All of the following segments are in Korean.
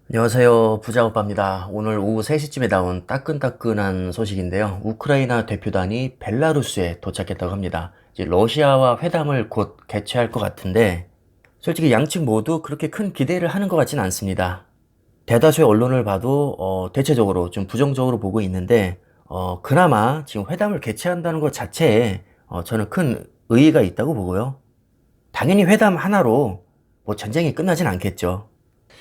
안녕하세요. 부자오빠입니다. 오늘 오후 3시쯤에 나온 따끈따끈한 소식인데요. 우크라이나 대표단이 벨라루스에 도착했다고 합니다. 이제 러시아와 회담을 곧 개최할 것 같은데, 솔직히 양측 모두 그렇게 큰 기대를 하는 것 같진 않습니다. 대다수의 언론을 봐도 대체적으로 좀 부정적으로 보고 있는데, 그나마 지금 회담을 개최한다는 것 자체에 저는 큰 의의가 있다고 보고요. 당연히 회담 하나로 뭐 전쟁이 끝나진 않겠죠.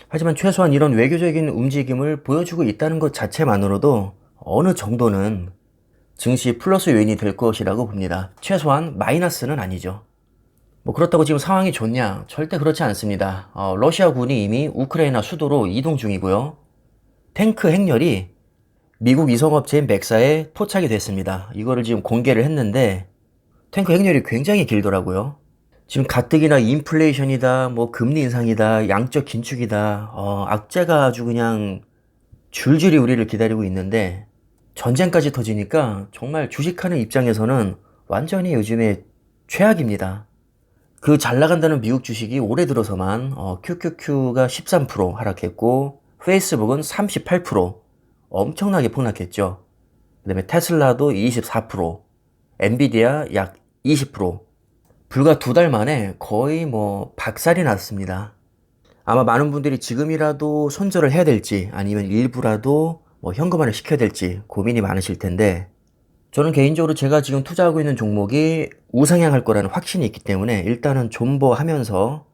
하지만 최소한 이런 외교적인 움직임을 보여주고 있다는 것 자체만으로도 어느 정도는 증시 플러스 요인이 될 것이라고 봅니다. 최소한 마이너스는 아니죠. 뭐 그렇다고 지금 상황이 좋냐? 절대 그렇지 않습니다. 러시아군이 이미 우크라이나 수도로 이동 중이고요. 탱크 행렬이 미국 위성업체인 맥사에 포착이 됐습니다. 이거를 지금 공개를 했는데 탱크 행렬이 굉장히 길더라고요. 지금 가뜩이나 인플레이션이다, 뭐 금리 인상이다, 양적 긴축이다, 악재가 아주 그냥 줄줄이 우리를 기다리고 있는데 전쟁까지 터지니까 정말 주식하는 입장에서는 완전히 요즘에 최악입니다. 그 잘 나간다는 미국 주식이 올해 들어서만 QQQ가 13% 하락했고 페이스북은 38% 엄청나게 폭락했죠. 그 다음에 테슬라도 24%, 엔비디아 약 20%, 불과 2달 만에 거의 뭐 박살이 났습니다. 아마 많은 분들이 지금이라도 손절을 해야 될지 아니면 일부라도 뭐 현금화를 시켜야 될지 고민이 많으실 텐데 저는 개인적으로 제가 지금 투자하고 있는 종목이 우상향할 거라는 확신이 있기 때문에 일단은 존버하면서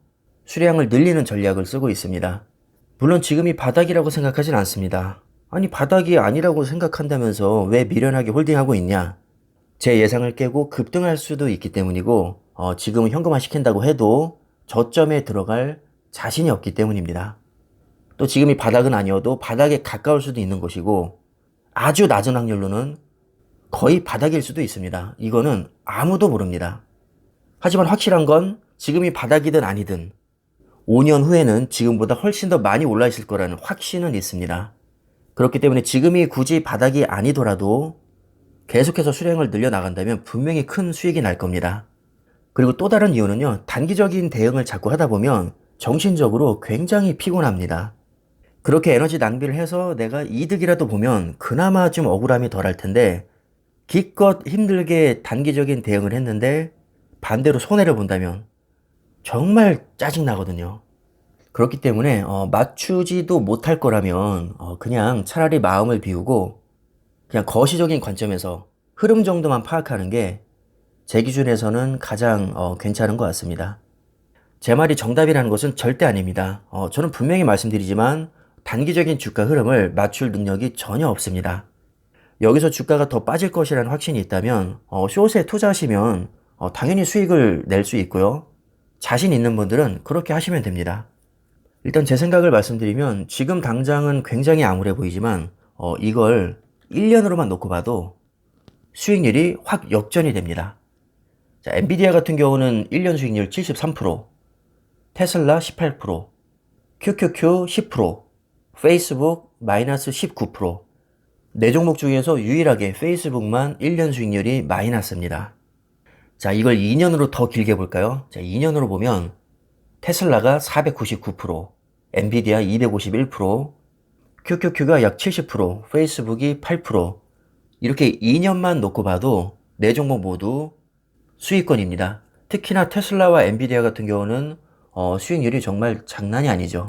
수량을 늘리는 전략을 쓰고 있습니다. 물론 지금이 바닥이라고 생각하진 않습니다. 아니 바닥이 아니라고 생각한다면서 왜 미련하게 홀딩하고 있냐? 제 예상을 깨고 급등할 수도 있기 때문이고 지금은 현금화 시킨다고 해도 저점에 들어갈 자신이 없기 때문입니다. 또 지금이 바닥은 아니어도 바닥에 가까울 수도 있는 것이고 아주 낮은 확률로는 거의 바닥일 수도 있습니다. 이거는 아무도 모릅니다. 하지만 확실한 건 지금이 바닥이든 아니든 5년 후에는 지금보다 훨씬 더 많이 올라 있을 거라는 확신은 있습니다. 그렇기 때문에 지금이 굳이 바닥이 아니더라도 계속해서 수량을 늘려나간다면 분명히 큰 수익이 날 겁니다. 그리고 또 다른 이유는요, 단기적인 대응을 자꾸 하다 보면 정신적으로 굉장히 피곤합니다. 그렇게 에너지 낭비를 해서 내가 이득이라도 보면 그나마 좀 억울함이 덜할 텐데, 기껏 힘들게 단기적인 대응을 했는데, 반대로 손해를 본다면 정말 짜증나거든요. 그렇기 때문에, 맞추지도 못할 거라면, 그냥 차라리 마음을 비우고, 그냥 거시적인 관점에서 흐름 정도만 파악하는 게 제 기준에서는 가장 괜찮은 것 같습니다. 제 말이 정답이라는 것은 절대 아닙니다. 저는 분명히 말씀드리지만 단기적인 주가 흐름을 맞출 능력이 전혀 없습니다. 여기서 주가가 더 빠질 것이라는 확신이 있다면 숏에 투자하시면 당연히 수익을 낼 수 있고요. 자신 있는 분들은 그렇게 하시면 됩니다. 일단 제 생각을 말씀드리면 지금 당장은 굉장히 암울해 보이지만 이걸 1년으로만 놓고 봐도 수익률이 확 역전이 됩니다. 자, 엔비디아 같은 경우는 1년 수익률 73%, 테슬라 18%, QQQ 10%, 페이스북 마이너스 19%. 네 종목 중에서 유일하게 페이스북만 1년 수익률이 마이너스입니다. 자, 이걸 2년으로 더 길게 볼까요? 자, 2년으로 보면 테슬라가 499%, 엔비디아 251%, QQQ가 약 70%, 페이스북이 8%. 이렇게 2년만 놓고 봐도 네 종목 모두 수익권입니다. 특히나 테슬라와 엔비디아 같은 경우는 수익률이 정말 장난이 아니죠.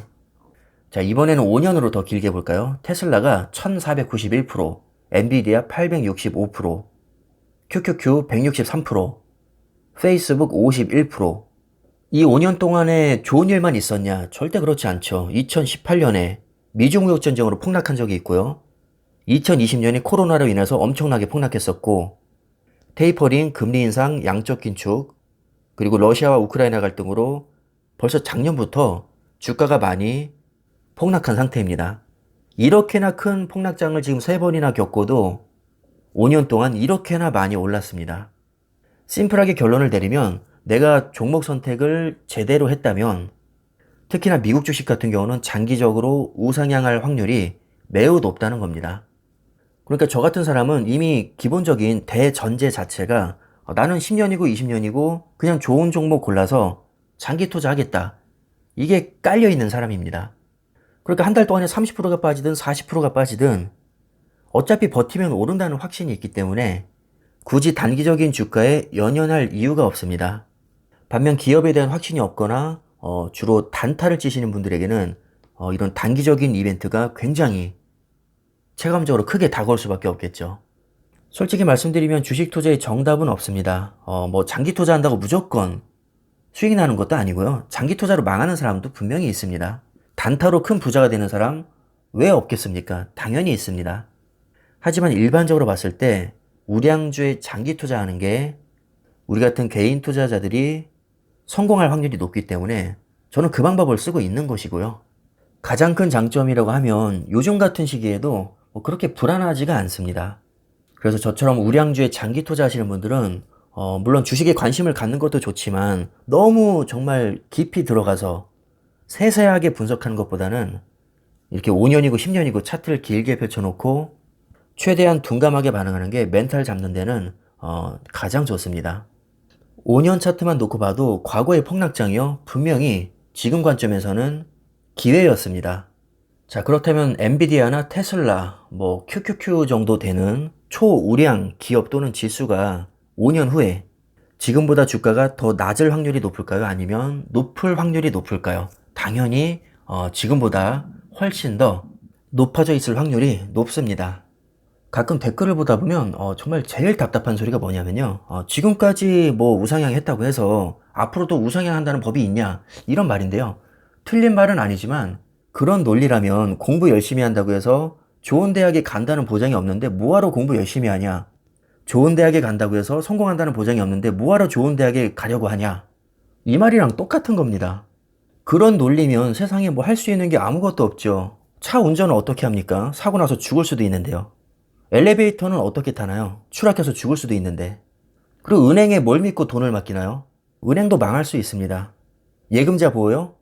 자, 이번에는 5년으로 더 길게 볼까요? 테슬라가 1491%, 엔비디아 865%, QQQ 163%, 페이스북 51%. 이 5년 동안에 좋은 일만 있었냐? 절대 그렇지 않죠. 2018년에 미중무역 전쟁으로 폭락한 적이 있고요. 2020년에 코로나로 인해서 엄청나게 폭락했었고, 테이퍼링, 금리 인상, 양적 긴축, 그리고 러시아와 우크라이나 갈등으로 벌써 작년부터 주가가 많이 폭락한 상태입니다. 이렇게나 큰 폭락장을 지금 3번이나 겪고도 5년 동안 이렇게나 많이 올랐습니다. 심플하게 결론을 내리면 내가 종목 선택을 제대로 했다면 특히나 미국 주식 같은 경우는 장기적으로 우상향할 확률이 매우 높다는 겁니다. 그러니까 저 같은 사람은 이미 기본적인 대전제 자체가 나는 10년이고 20년이고 그냥 좋은 종목 골라서 장기 투자하겠다. 이게 깔려 있는 사람입니다. 그러니까 한 달 동안에 30%가 빠지든 40%가 빠지든 어차피 버티면 오른다는 확신이 있기 때문에 굳이 단기적인 주가에 연연할 이유가 없습니다. 반면 기업에 대한 확신이 없거나 주로 단타를 치시는 분들에게는 이런 단기적인 이벤트가 굉장히 체감적으로 크게 다가올 수밖에 없겠죠. 솔직히 말씀드리면 주식 투자의 정답은 없습니다. 뭐 장기 투자한다고 무조건 수익이 나는 것도 아니고요. 장기 투자로 망하는 사람도 분명히 있습니다. 단타로 큰 부자가 되는 사람 왜 없겠습니까? 당연히 있습니다. 하지만 일반적으로 봤을 때 우량주에 장기 투자하는 게 우리 같은 개인 투자자들이 성공할 확률이 높기 때문에 저는 그 방법을 쓰고 있는 것이고요. 가장 큰 장점이라고 하면 요즘 같은 시기에도 뭐 그렇게 불안하지가 않습니다. 그래서 저처럼 우량주에 장기 투자하시는 분들은 물론 주식에 관심을 갖는 것도 좋지만 너무 정말 깊이 들어가서 세세하게 분석하는 것보다는 이렇게 5년이고 10년이고 차트를 길게 펼쳐놓고 최대한 둔감하게 반응하는 게 멘탈 잡는 데는 가장 좋습니다. 5년 차트만 놓고 봐도 과거의 폭락장이요 분명히 지금 관점에서는 기회였습니다. 자, 그렇다면 엔비디아나 테슬라, 뭐 QQQ 정도 되는 초우량 기업 또는 지수가 5년 후에 지금보다 주가가 더 낮을 확률이 높을까요? 아니면 높을 확률이 높을까요? 당연히 지금보다 훨씬 더 높아져 있을 확률이 높습니다. 가끔 댓글을 보다 보면 정말 제일 답답한 소리가 뭐냐면요. 지금까지 뭐 우상향 했다고 해서 앞으로도 우상향 한다는 법이 있냐? 이런 말인데요. 틀린 말은 아니지만 그런 논리라면 공부 열심히 한다고 해서 좋은 대학에 간다는 보장이 없는데 뭐하러 공부 열심히 하냐? 좋은 대학에 간다고 해서 성공한다는 보장이 없는데 뭐하러 좋은 대학에 가려고 하냐? 이 말이랑 똑같은 겁니다. 그런 논리면 세상에 뭐 할 수 있는 게 아무것도 없죠. 차 운전은 어떻게 합니까? 사고 나서 죽을 수도 있는데요. 엘리베이터는 어떻게 타나요? 추락해서 죽을 수도 있는데. 그리고 은행에 뭘 믿고 돈을 맡기나요? 은행도 망할 수 있습니다. 예금자 보호요?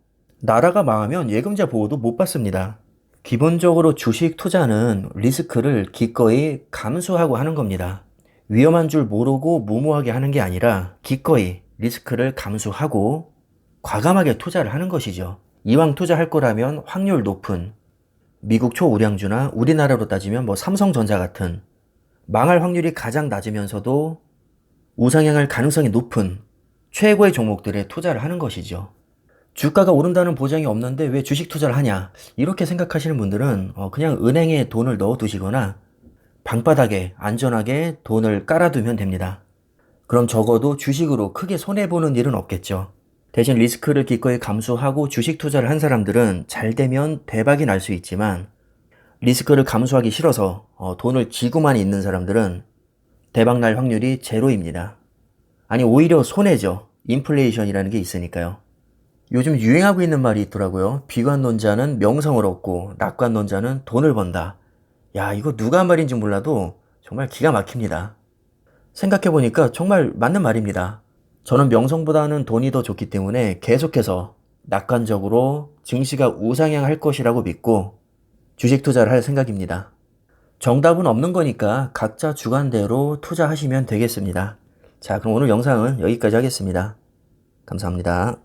나라가 망하면 예금자 보호도 못 받습니다. 기본적으로 주식 투자는 리스크를 기꺼이 감수하고 하는 겁니다. 위험한 줄 모르고 무모하게 하는 게 아니라 기꺼이 리스크를 감수하고 과감하게 투자를 하는 것이죠. 이왕 투자할 거라면 확률 높은 미국 초우량주나 우리나라로 따지면 뭐 삼성전자 같은 망할 확률이 가장 낮으면서도 우상향할 가능성이 높은 최고의 종목들에 투자를 하는 것이죠. 주가가 오른다는 보장이 없는데 왜 주식 투자를 하냐? 이렇게 생각하시는 분들은 그냥 은행에 돈을 넣어 두시거나 방바닥에 안전하게 돈을 깔아두면 됩니다. 그럼 적어도 주식으로 크게 손해보는 일은 없겠죠. 대신 리스크를 기꺼이 감수하고 주식 투자를 한 사람들은 잘 되면 대박이 날 수 있지만 리스크를 감수하기 싫어서 돈을 쥐고만 있는 사람들은 대박 날 확률이 제로입니다. 아니 오히려 손해죠. 인플레이션이라는 게 있으니까요. 요즘 유행하고 있는 말이 있더라고요. 비관론자는 명성을 얻고 낙관론자는 돈을 번다. 야, 이거 누가 한 말인지 몰라도 정말 기가 막힙니다. 생각해보니까 정말 맞는 말입니다. 저는 명성보다는 돈이 더 좋기 때문에 계속해서 낙관적으로 증시가 우상향할 것이라고 믿고 주식 투자를 할 생각입니다. 정답은 없는 거니까 각자 주관대로 투자하시면 되겠습니다. 자, 그럼 오늘 영상은 여기까지 하겠습니다. 감사합니다.